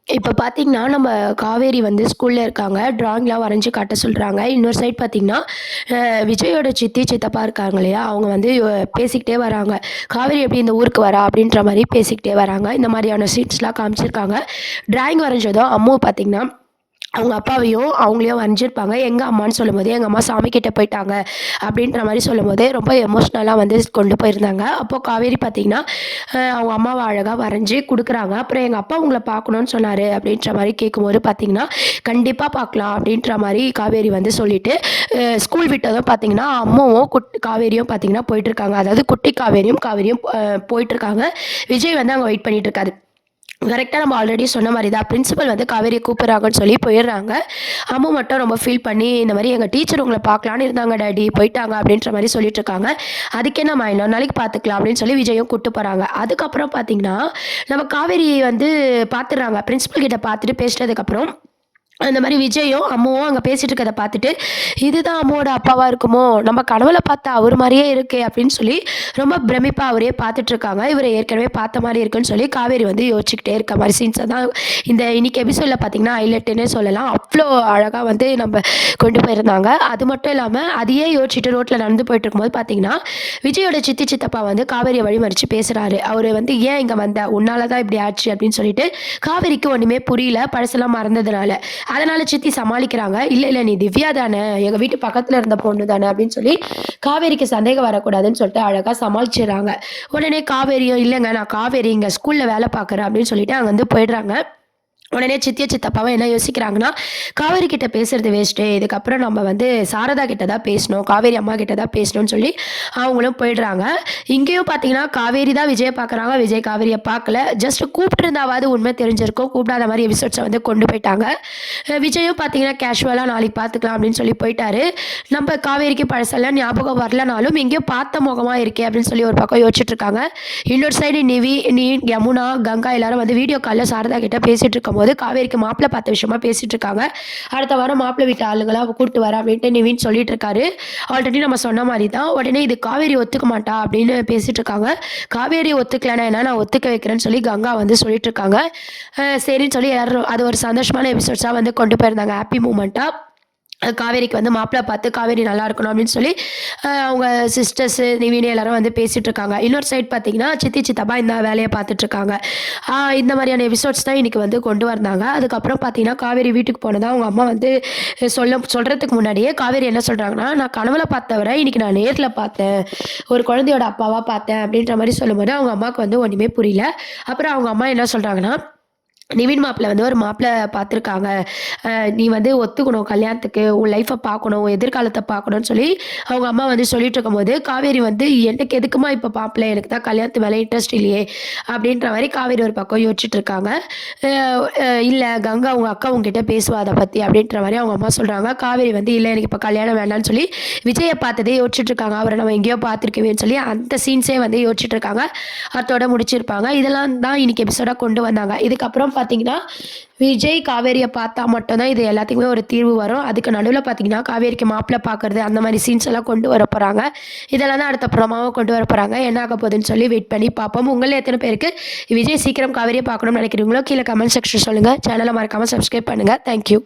இப்ப பார்த்தீங்கன்னா, நம்ம காவேரி வந்து ஸ்கூல்ல இருக்காங்க. ட்ராயிங்லாம் வரைஞ்சு காட்ட சொல்றாங்க. இன்னொரு சைட் பார்த்தீங்கன்னா, விஜயோட சித்தி, சித்தப்பா இருக்காங்க இல்லையா? அவங்க வந்து பேசிக்கிட்டே வராங்க. "காவேரி எப்படி இந்த ஊருக்கு வரா?" அப்படின்ற மாரி பேசிக்கிட்டே வராங்க. இந்த மாரியான சீன்ஸ்லாம் காமிச்சிருக்காங்க. டிராயிங் வரைஞ்சதும் அம்மு பார்த்தீங்கன்னா, அவங்க அப்பாவையும், அவங்களையும் வரைஞ்சிருப்பாங்க. எங்க அம்மான்னு சொல்லும்போது, "எங்க அம்மா சாமி கிட்ட போயிட்டாங்க." அப்படின்ற மாரி சொல்லும்போது, ரொம்ப எமோஷ்னலா வந்து கொண்டு போயிருந்தாங்க. அப்போ காவேரி பார்த்தீங்கன்னா, அவங்க அம்மாவ அழகா வரைஞ்சு குடுக்குறாங்க. அப்புறம் எங்க அப்பா உங்கள பார்க்கணும்னு சொன்னாரு அப்படின்ற மாரி கேட்கும்போது பார்த்தீங்கன்னா, "கண்டிப்பா பார்க்கலாம்." அப்படின்ற மாரி காவேரி வந்து சொல்லிட்டு, ஸ்கூல் விட்டதும் பார்த்தீங்கன்னா, அம்முவும் காவேரியும் பார்த்தீங்கன்னா போயிட்டுருக்காங்க. அதாவது குட்டி காவேரியும், காவேரியும் போயிட்டுருக்காங்க. விஜய் வந்து அங்க வெயிட் பண்ணிட்டு இருக்காரு. கரெக்ட்டா நம்ம ஆல்ரெடி சொன்ன மாரி தான். பிரின்சிபல் வந்து காவேரிய கூப்பிடுறாங்கன்னு சொல்லி போயிடுறாங்க. அம்மு மட்டும் ரொம்ப ஃபீல் பண்ணி, இந்த மாரி "எங்க டீச்சர் உங்கள பார்க்கலான்னு இருந்தாங்க டாடி, போயிட்டாங்க." அப்படின்ற மாரி சொல்லிட்டு இருக்காங்க. "அதுக்கு என்னம்மா, இன்னொரு நாளைக்கு பார்த்துக்கலாம்." அப்படின்னு சொல்லி விஜயும் கூட்டு போறாங்க. அதுக்கப்புறம் பார்த்தீங்கன்னா, நம்ம காவேரி வந்து பார்த்துடுறாங்க. பிரின்சிபல் கிட்ட பார்த்துட்டு பேசினதுக்கப்புறம் அந்த மாரி விஜயும், அம்முவும் அங்க பேசிட்டு இருக்கத பார்த்துட்டு, "இதுதான் அம்முவோட அப்பாவா இருக்குமோ! நம்ம கனவுல பார்த்த அவரு மாரியே இருக்கே!" அப்படின்னு சொல்லி ரொம்ப பிரமிப்பா அவரையே பார்த்துட்டு இருக்காங்க. இவர ஏற்கனவே பார்த்த மாரி இருக்குன்னு சொல்லி காவேரி வந்து யோசிச்சுக்கிட்டே இருக்க மாரி சீன்ஸ தான் இந்த இன்னைக்கு எபிசோட்ல பார்த்தீங்கன்னா, ஹைலைட்டுன்னே சொல்லலாம். அவ்ளோ அழகா வந்து நம்ப கொண்டு போயிருந்தாங்க. அது மட்டும் இல்லாம, அதையே யோசிச்சுட்டு ரோட்ல நடந்து போயிட்டு இருக்கும்போது பார்த்தீங்கன்னா, விஜயோட சித்தி, சித்தப்பா வந்து காவேரிய வழிமறிச்சு பேசுறாரு. அவரு வந்து, "ஏன் இங்க வந்த? உன்னால தான் இப்படி ஆச்சு." அப்படின்னு சொல்லிட்டு, காவேரிக்கு ஒண்ணுமே புரியல. பழசெல்லாம் மறந்ததுனால. அதனால சித்தி சமாளிக்கிறாங்க. "இல்ல, இல்ல நீ திவ்யா தானே! எங்க வீட்டு பக்கத்துல இருந்த பொண்ணு தானே!" அப்படின்னு சொல்லி காவேரிக்கு சந்தேகம் வரக்கூடாதுன்னு சொல்லிட்டு அழகா சமாளிச்சுர்றாங்க. உடனே காவேரியும், "இல்லங்க நான் காவேரி இங்க ஸ்கூல்ல வேலை பார்க்குறேன்." அப்படின்னு சொல்லிட்டு அங்கருந்து போயிடுறாங்க. உடனே சித்தியும், சித்தப்பாவும் என்ன யோசிக்கிறாங்கன்னா, காவேரி கிட்ட பேசுறது வேஸ்ட்டு. இதுக்கப்புறம் நம்ம வந்து சாரதா கிட்ட தான் பேசணும். காவேரி அம்மா கிட்ட தான் பேசணும்னு சொல்லி அவங்களும் போயிடுறாங்க. இங்கேயும் பார்த்தீங்கன்னா, காவேரி தான் விஜய பார்க்குறாங்க. விஜய் காவேரிய பார்க்கல. ஜஸ்ட் கூப்பிட்டுருந்தாவது உண்மை தெரிஞ்சிருக்கும். கூப்பிடாத மாரி எபிசோட்ஸ வந்து கொண்டு போயிட்டாங்க. விஜயும் பார்த்தீங்கன்னா, கேஷுவலா நாளைக்கு பார்த்துக்கலாம் அப்படின்னு சொல்லி போயிட்டாரு. நம்ம காவேரிக்கு பழசெல்லாம் ஞாபகம் வரலனாலும், எங்கேயோ பார்த்த முகமா இருக்கே அப்படின்னு சொல்லி ஒரு பக்கம் யோசிச்சுட்டு இருக்காங்க. இன்னொரு சைடு யமுனா, கங்கா எல்லாரும் வந்து வீடியோ கால்ல சாரதா கிட்ட பேசிட்டு இருக்கும்போது, காவேரிக்கு மாப்பிள பார்த்த விஷயமா பேசிட்டு இருக்காங்க. அடுத்த வாரம் மாப்பிள வீட்டு ஆளுங்கள கூட்டிட்டு வரேன் அப்படின்ட்டு நிவின் சொல்லிட்டு இருக்காரு. ஆல்ரெடி நம்ம சொன்ன மாரி தான். உடனே இது காவேரி ஒத்துக்க மாட்டா அப்படின்னு பேசிட்டு இருக்காங்க. காவேரி ஒத்துக்கலன்னா என்ன, நான் ஒத்துக்க வைக்கிறேன்னு சொல்லி கங்கா வந்து சொல்லிட்டு இருக்காங்க. சரின்னு சொல்லி எல்லாரும் அது ஒரு சந்தோஷமான எபிசோட்ஸா வந்து கொண்டு போயிருந்தாங்க. ஹாப்பி மூமெண்ட்டா. காவேரிக்கு வந்து மாப்பிள பார்த்து காவேரி நல்லா இருக்கணும் அப்படின்னு சொல்லி, அவங்க சிஸ்டர்ஸு, நிவின் எல்லாரும் வந்து பேசிட்டு இருக்காங்க. இன்னொரு சைட் பார்த்தீங்கன்னா, சித்தி, சித்தப்பா இந்த வேலைய பார்த்துட்டு இருக்காங்க. இந்த மாரியான எபிசோட்ஸ் தான் இன்னைக்கு வந்து கொண்டு வந்தாங்க. அதுக்கப்புறம் பார்த்தீங்கன்னா, காவேரி வீட்டுக்கு போனதா அவங்க அம்மா வந்து சொல்றதுக்கு முன்னாடியே காவேரி என்ன சொல்றாங்கன்னா, "நான் கனவுல பார்த்தவர இன்னைக்கு நான் நேர்ல பார்த்தேன். ஒரு குழந்தையோட அப்பாவா பார்த்தேன்." அப்படின்ற மாரி சொல்லும்போது, அவங்க அம்மாவுக்கு வந்து ஒண்ணுமே புரியல. அப்புறம் அவங்க அம்மா என்ன சொல்றாங்கன்னா, நிவின் மாப்பிள வந்து ஒரு மாப்பிள பார்த்துருக்காங்க. நீ வந்து ஒத்துக்கணும் கல்யாணத்துக்கு. உன் லைஃப்ப பார்க்கணும். உன் எதிர்காலத்த பார்க்கணும்னு சொல்லி அவங்க அம்மா வந்து சொல்லிட்டு இருக்கும்போது, காவேரி வந்து "எனக்கு எதுக்கும்மா இப்ப மாப்பிள? எனக்கு தான் கல்யாணத்து மேல இன்ட்ரெஸ்ட் இல்லையே!" அப்படின்ற மாரி காவேரி ஒரு பக்கம் யோசிச்சுட்டு இருக்காங்க. அ "இல்ல கங்கா உங்க அக்கா உன்கிட்ட பேசுவா அத பத்தி." அப்படின்ற மாரி அவங்க அம்மா சொல்றாங்க. காவேரி வந்து "இல்ல எனக்கு இப்ப கல்யாணம் வேண்டான்னு" சொல்லி விஜய பார்த்ததே யோசிச்சுட்டு இருக்காங்க. அவர நம்ம எங்கேயோ பார்த்துருக்கவேன்னு சொல்லி அந்த சீன்ஸே வந்து யோசிச்சுட்டு இருக்காங்க. அத்தோட முடிச்சிருப்பாங்க. இதெல்லாம் தான் இன்னைக்கு எபிசோடா கொண்டு வந்தாங்க. இதுக்கப்புறம் பார்த்தீங்கன்னா, விஜய் காவேரிய பார்த்தா மட்டும் தான் இது எல்லாத்துக்குமே ஒரு தீர்வு வரும். அதுக்கு நடுவுல பார்த்தீங்கன்னா, காவேரிக்கு மாப்பிள பார்க்கறது அந்த மாரி சீன்ஸ் எல்லாம் கொண்டு வரப்போறாங்க. இதெல்லாம் தான் அடுத்த ப்ரோமோவா கொண்டு வரப்போறாங்க. என்ன ஆக போகுதுன்னு சொல்லி வெயிட் பண்ணி பார்ப்போம். உங்கள்ல எத்தன பேருக்கு விஜய் சீக்கிரம் காவேரிய பார்க்கணும்னு நினைக்கிறீங்களோ, கீழ கமெண்ட் செக்ஷன் சொல்லுங்க. சேனல மறக்காம சப்ஸ்கிரைப் பண்ணுங்க. Thank you.